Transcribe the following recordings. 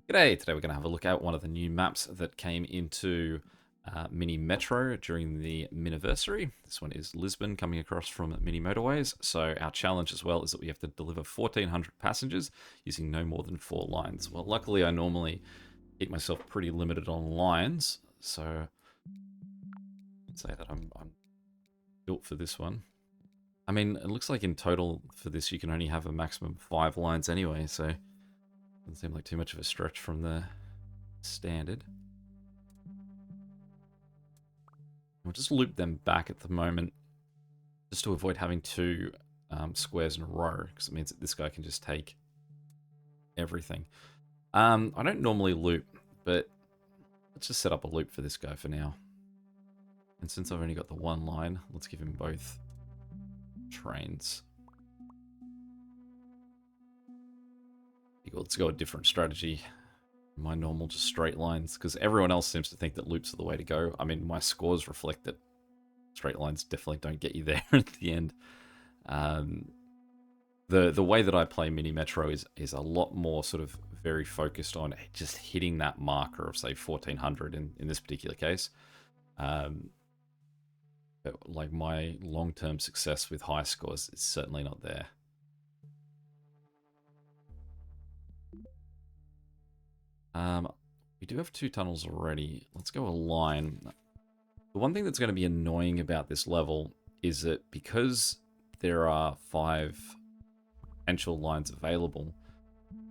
G'day, today we're going to have a look at one of the new maps that came into Mini Metro during the Miniversary. This one is Lisbon coming across from Mini Motorways. So our challenge as well is that we have to deliver 1,400 passengers using no more than 4 lines. Well, luckily I normally keep myself pretty limited on lines, so I'd say that I'm built for this one. I mean, it looks like in total for this you can only have a maximum of 5 lines anyway, so it doesn't seem like too much of a stretch from the standard. We'll just loop them back at the moment, just to avoid having two squares in a row, because it means that this guy can just take everything. I don't normally loop, but let's just set up a loop for this guy for now. And since I've only got the one line, let's give him both trains. Let's go a different strategy. My normal just straight lines, because everyone else seems to think that loops are the way to go. I mean, my scores reflect that straight lines definitely don't get you there at the end. The way that I play Mini Metro is a lot more sort of very focused on just hitting that marker of, say, 1,400 in this particular case. Like, my long-term success with high scores is certainly not there. We do have 2 tunnels already. Let's go a line. The one thing that's going to be annoying about this level is that because there are 5 potential lines available,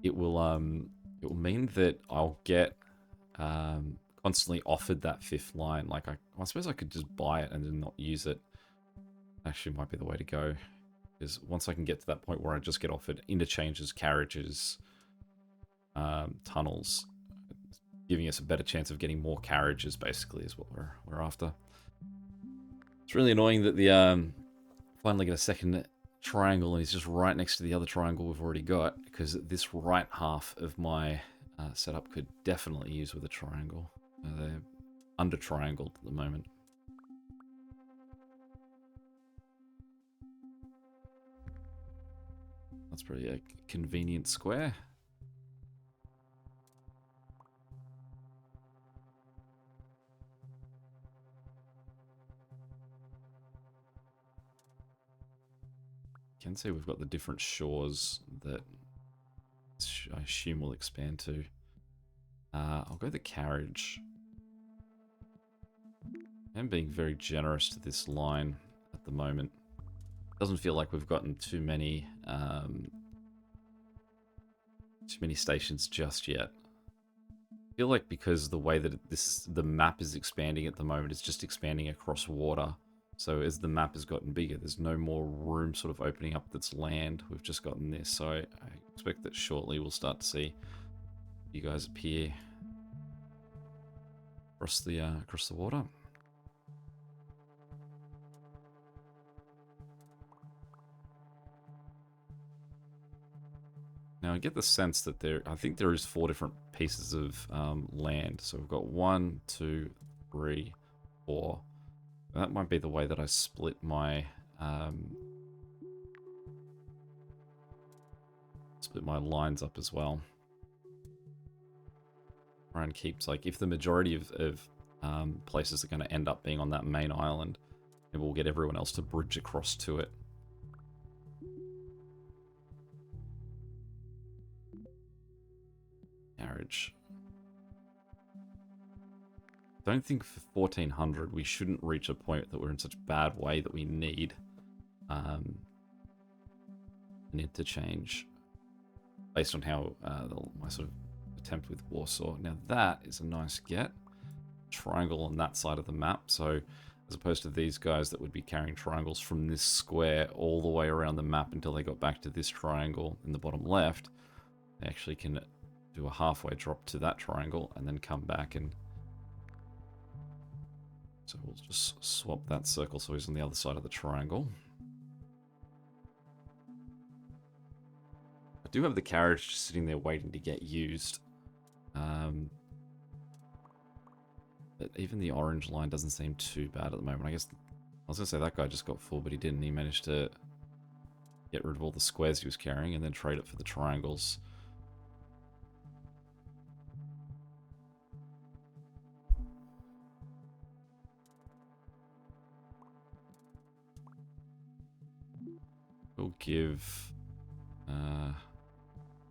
it will mean that I'll get constantly offered that 5th line. Like, I suppose I could just buy it and then not use it. Actually, might be the way to go, because once I can get to that point where I just get offered interchanges, carriages, tunnels, giving us a better chance of getting more carriages, basically, is what we're after. It's really annoying that the finally get a second triangle and he's just right next to the other triangle we've already got, because this right half of my setup could definitely use with a triangle. They're under triangled at the moment. That's pretty a convenient square. You can see we've got the different shores that I assume will expand to. I'll go the carriage. I'm being very generous to this line at the moment. Doesn't feel like we've gotten too many stations just yet. I feel like because the way that the map is expanding at the moment, it's just expanding across water. So as the map has gotten bigger, there's no more room sort of opening up that's land. We've just gotten this, so I expect that shortly we'll start to see you guys appear across the water. Now I get the sense that I think there is 4 different pieces of land. So we've got 1, 2, 3, 4. That might be the way that I split my lines up as well. Try and keeps, like, if the majority of places are going to end up being on that main island, then we'll get everyone else to bridge across to it. Carriage. Don't think for 1,400 we shouldn't reach a point that we're in such bad way that we need an interchange based on how my sort of attempt with Warsaw. Now that is a nice get. Triangle on that side of the map, so as opposed to these guys that would be carrying triangles from this square all the way around the map until they got back to this triangle in the bottom left, they actually can do a halfway drop to that triangle and then come back. And so we'll just swap that circle so he's on the other side of the triangle. I do have the carriage just sitting there waiting to get used. But even the orange line doesn't seem too bad at the moment. I guess I was going to say that guy just got full, but he didn't. He managed to get rid of all the squares he was carrying and then trade it for the triangles. give... well,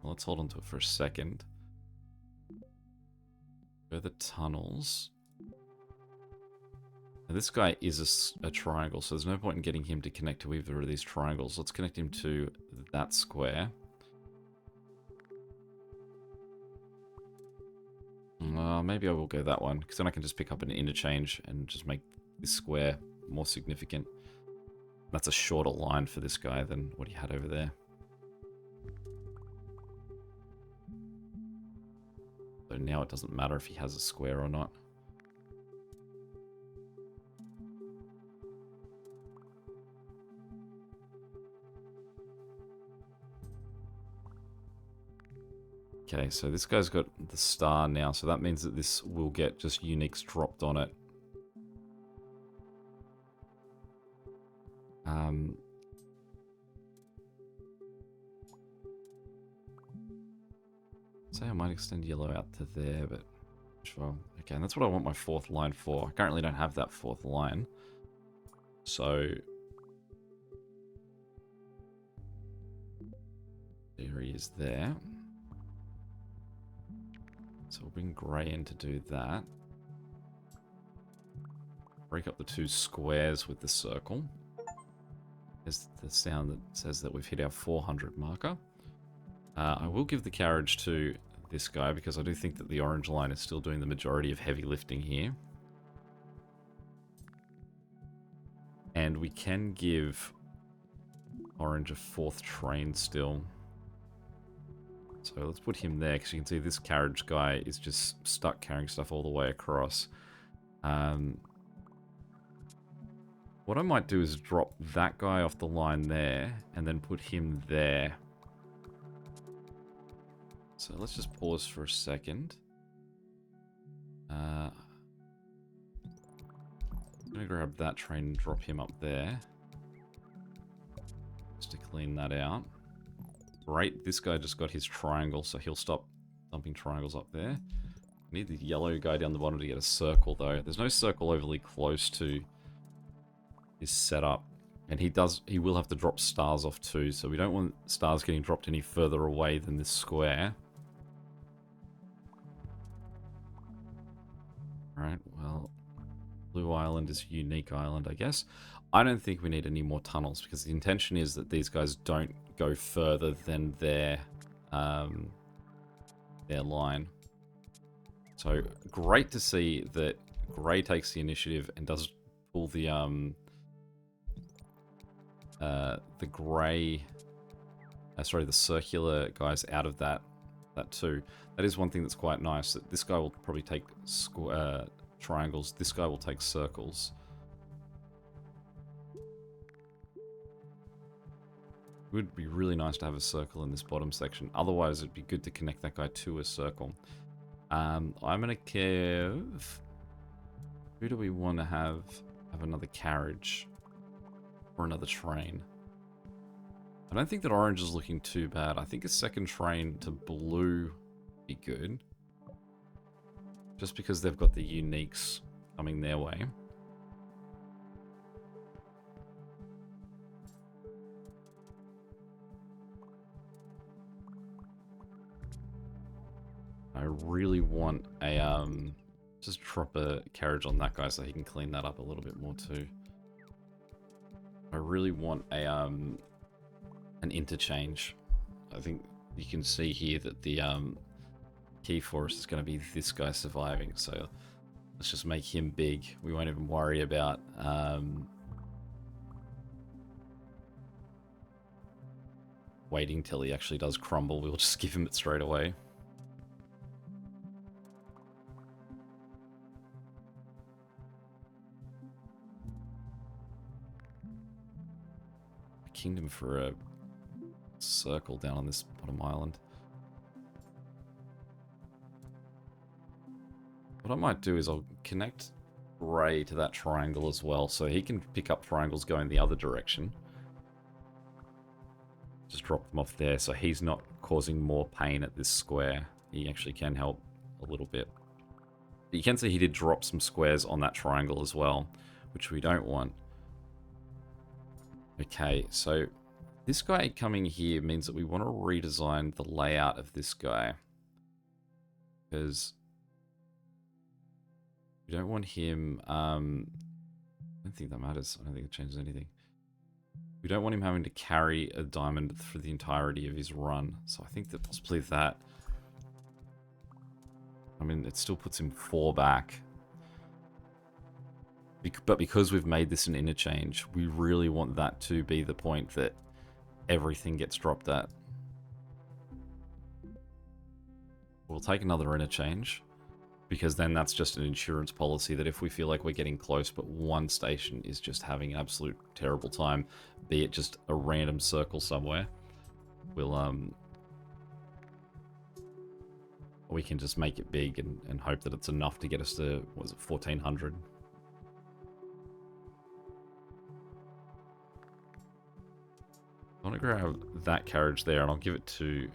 let's hold on to it for a second. Where are the tunnels? Now, this guy is a triangle, so there's no point in getting him to connect to either of these triangles. Let's connect him to that square. Maybe I will go that one, because then I can just pick up an interchange and just make this square more significant. That's a shorter line for this guy than what he had over there. So now it doesn't matter if he has a square or not. Okay, so this guy's got the star now, so that means that this will get just uniques dropped on it. Say I might extend yellow out to there, but sure. Okay, and that's what I want my fourth line for. I currently don't have that fourth line. So there he is there. So we'll bring grey in to do that. Break up the two squares with the circle. There's the sound that says that we've hit our 400 marker. I will give the carriage to this guy because I do think that the orange line is still doing the majority of heavy lifting here. And we can give orange a fourth train still. So let's put him there because you can see this carriage guy is just stuck carrying stuff all the way across. What I might do is drop that guy off the line there and then put him there. So let's just pause for a second. I'm going to grab that train and drop him up there. Just to clean that out. Great, this guy just got his triangle, so he'll stop dumping triangles up there. Need the yellow guy down the bottom to get a circle, though. There's no circle overly close to his setup. And he will have to drop stars off too, so we don't want stars getting dropped any further away than this square. Alright, well, Blue Island is a unique island, I guess. I don't think we need any more tunnels, because the intention is that these guys don't go further than their line. So, great to see that Grey takes the initiative and does pull the circular guys out of that too. That is one thing that's quite nice, that this guy will probably take triangles, this guy will take circles. It would be really nice to have a circle in this bottom section, otherwise it'd be good to connect that guy to a circle. I'm gonna give... Who do we want to have another carriage? Or another train? I don't think that orange is looking too bad. I think a second train to blue would be good. Just because they've got the uniques coming their way. I really want a, just drop a carriage on that guy so he can clean that up a little bit more too. I really want a, an interchange. I think you can see here that the key for us is going to be this guy surviving, so let's just make him big. We won't even worry about waiting till he actually does crumble. We'll just give him it straight away. Kingdom for a circle down on this bottom island. What I might do is I'll connect Ray to that triangle as well, so he can pick up triangles going the other direction. Just drop them off there, so he's not causing more pain at this square. He actually can help a little bit. But you can see he did drop some squares on that triangle as well, which we don't want. Okay, so This guy coming here means that we want to redesign the layout of this guy. Because we don't want him... I don't think that matters. I don't think it changes anything. We don't want him having to carry a diamond for the entirety of his run. So I think that possibly that... I mean, it still puts him 4 back. But because we've made this an interchange, we really want that to be the point that everything gets dropped at. We'll take another interchange, because then that's just an insurance policy that if we feel like we're getting close but one station is just having an absolute terrible time, be it just a random circle somewhere, we can just make it big and hope that it's enough to get us to, what was it, 1400? I want to grab that carriage there and I'll give it to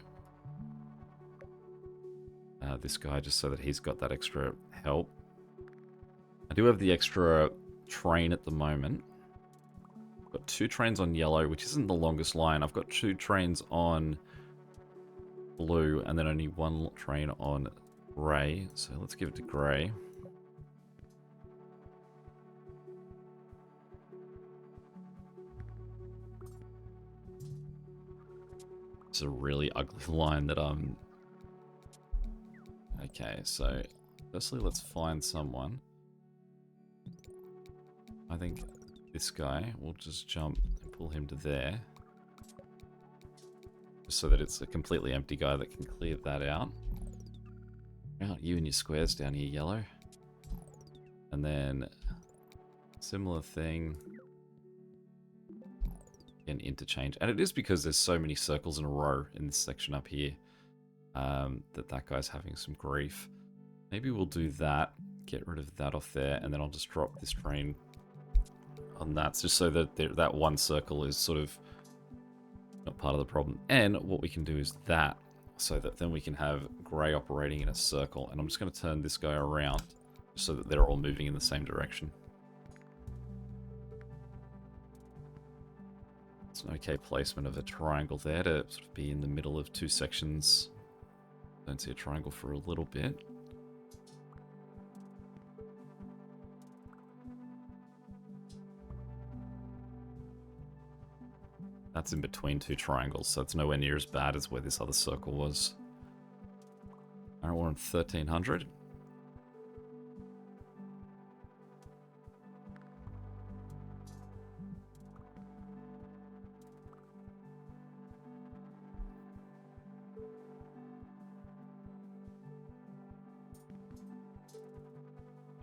this guy just so that he's got that extra help. I do have the extra train at the moment. I've got 2 trains on yellow, which isn't the longest line. I've got 2 trains on blue and then only 1 train on grey. So let's give it to grey. It's a really ugly line that Okay, so firstly let's find someone. I think this guy, we'll just jump and pull him to there. Just so that it's a completely empty guy that can clear that out. Out you and your squares down here, yellow. And then similar thing. An interchange. And it is because there's so many circles in a row in this section up here that guy's having some grief. Maybe we'll do that. Get rid of that off there. And then I'll just drop this train on that. Just so that that one circle is sort of not part of the problem. And what we can do is that. So that then we can have grey operating in a circle. And I'm just going to turn this guy around so that they're all moving in the same direction. It's an okay placement of a triangle there to sort of be in the middle of 2 sections. Don't see a triangle for a little bit. That's in between 2 triangles, so it's nowhere near as bad as where this other circle was. Alright, we're on 1300.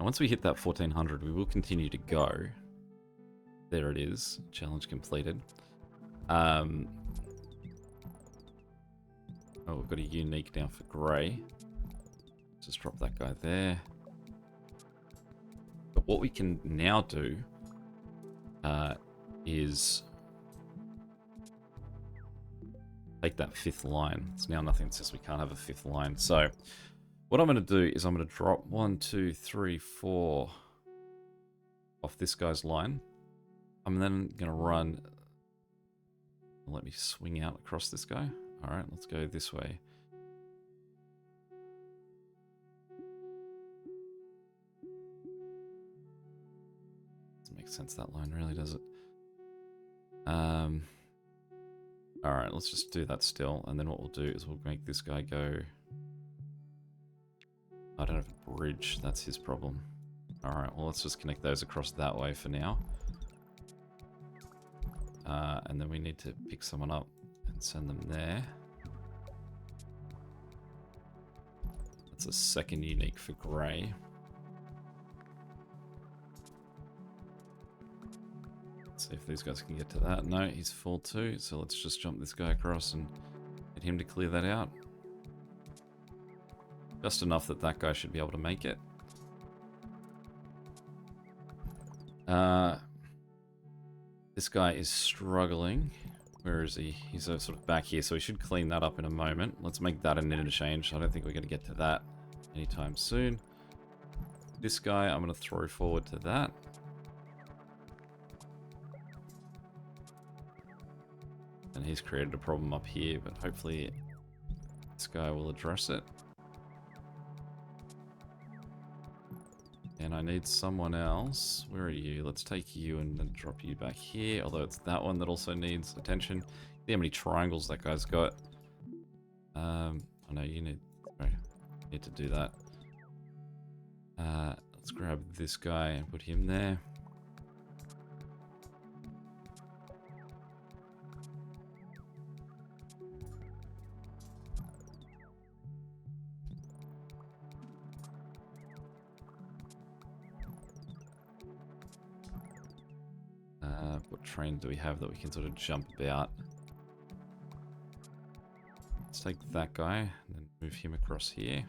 Once we hit that 1400, we will continue to go. There it is. Challenge completed. Oh, we've got a unique now for grey. Just drop that guy there. But what we can now do is take that 5th line. It's now nothing that says we can't have a 5th line. So what I'm going to do is I'm going to drop 1, 2, 3, 4 off this guy's line. I'm then going to run. Let me swing out across this guy. All right, let's go this way. Doesn't make sense, that line really, does it? All right, let's just do that still. And then what we'll do is we'll make this guy go. I don't have a bridge, that's his problem. Alright, well let's just connect those across that way for now. And then we need to pick someone up and send them there. That's a 2nd unique for grey. Let's see if these guys can get to that. No, he's full too, so let's just jump this guy across and get him to clear that out. Just enough that that guy should be able to make it. This guy is struggling. Where is he? He's sort of back here, so he should clean that up in a moment. Let's make that an interchange. I don't think we're going to get to that anytime soon. This guy, I'm going to throw forward to that. And he's created a problem up here, but hopefully this guy will address it. And I need someone else. Where are you? Let's take you and then drop you back here. Although it's that one that also needs attention. See how many triangles that guy's got. I know you need to do that. Let's grab this guy and put him there. What train do we have that we can sort of jump about? Let's take that guy and then move him across here.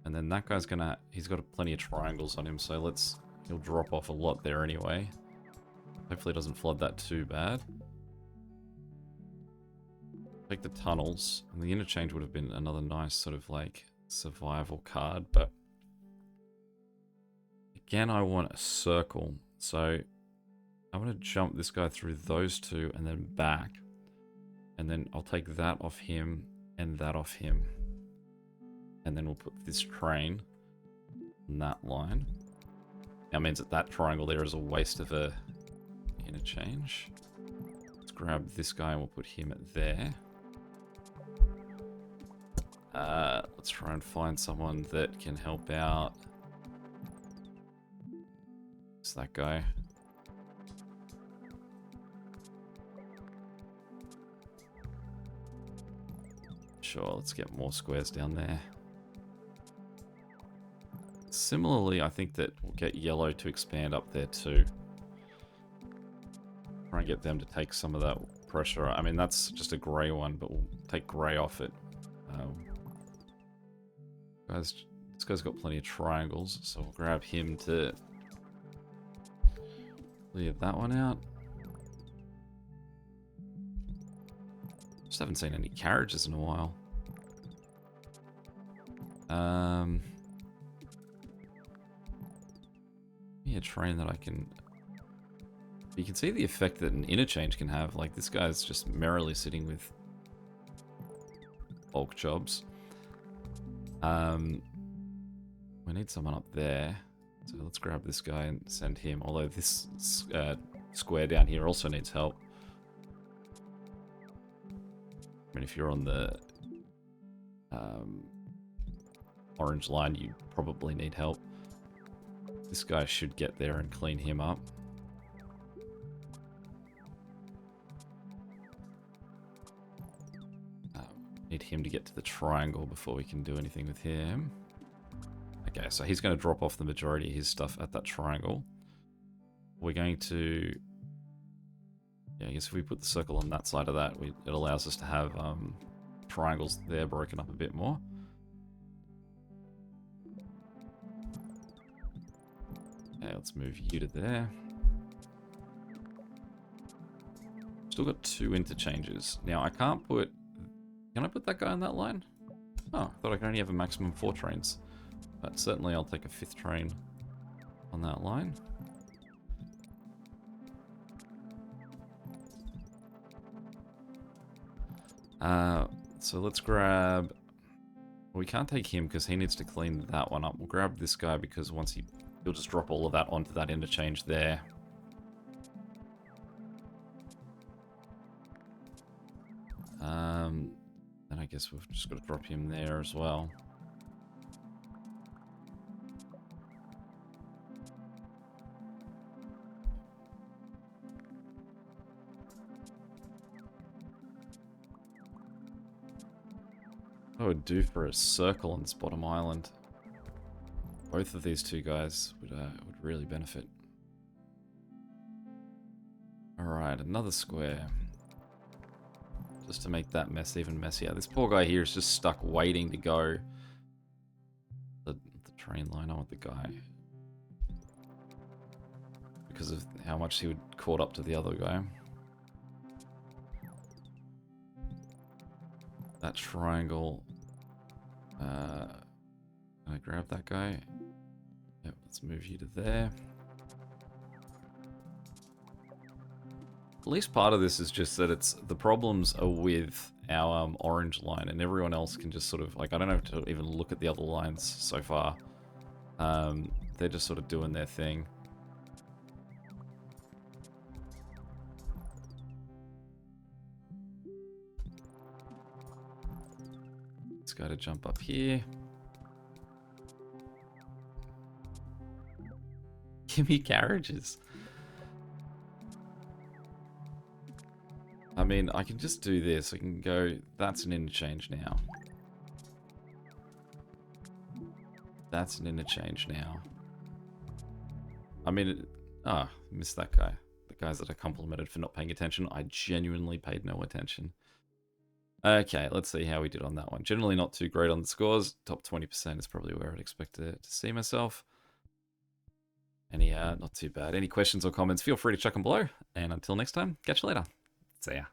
And then that guy's he's got plenty of triangles on him, so he'll drop off a lot there anyway. Hopefully it doesn't flood that too bad. Take the tunnels, and the interchange would have been another nice sort of like survival card, but again I want a circle, so I want to jump this guy through those two and then back. And then I'll take that off him and that off him. And then we'll put this train on that line. That means that triangle there is a waste of a interchange. Let's grab this guy and we'll put him there. Let's try and find someone that can help out. It's that guy. Sure, let's get more squares down there. Similarly, I think that we'll get yellow to expand up there too. Try and get them to take some of that pressure. I mean, that's just a grey one, but we'll take grey off it. This guy's got plenty of triangles, so we'll grab him to clear that one out. Just haven't seen any carriages in a while. Yeah, a train that I can... You can see the effect that an interchange can have. Like, this guy's just merrily sitting with bulk jobs. We need someone up there. So let's grab this guy and send him. Although this square down here also needs help. I mean, if you're on the orange line, you probably need help. This guy should get there and clean him up. Need him to get to the triangle before we can do anything with him. Okay, so he's going to drop off the majority of his stuff at that triangle. We're going to... Yeah, I guess if we put the circle on that side of that, it allows us to have triangles there broken up a bit more. Okay, let's move you to there. Still got 2 interchanges. Now, I can't put... Can I put that guy on that line? Oh, I thought I could only have a maximum 4 trains. But certainly I'll take a 5th train on that line. So let's grab... We can't take him because he needs to clean that one up. We'll grab this guy because he'll just drop all of that onto that interchange there. Then I guess we've just got to drop him there as well. I would do for a circle on this bottom island. Both of these 2 guys would really benefit. Alright, another square. Just to make that mess even messier. This poor guy here is just stuck waiting to go. The train line, I want the guy. Because of how much he would caught up to the other guy. That triangle. Can I grab that guy? Yep, let's move you to there. At least part of this is just that it's the problems are with our orange line, and everyone else can just sort of like I don't have to even look at the other lines so far. They're just sort of doing their thing. Let's go to jump up here. Give me carriages. I mean, I can just do this. I can go, that's an interchange now. That's an interchange now. I mean, missed that guy. The guys that I complimented for not paying attention. I genuinely paid no attention. Okay, let's see how we did on that one. Generally not too great on the scores. Top 20% is probably where I'd expect to see myself. Not too bad. Any questions or comments, feel free to chuck them below. And until next time, catch you later. See ya.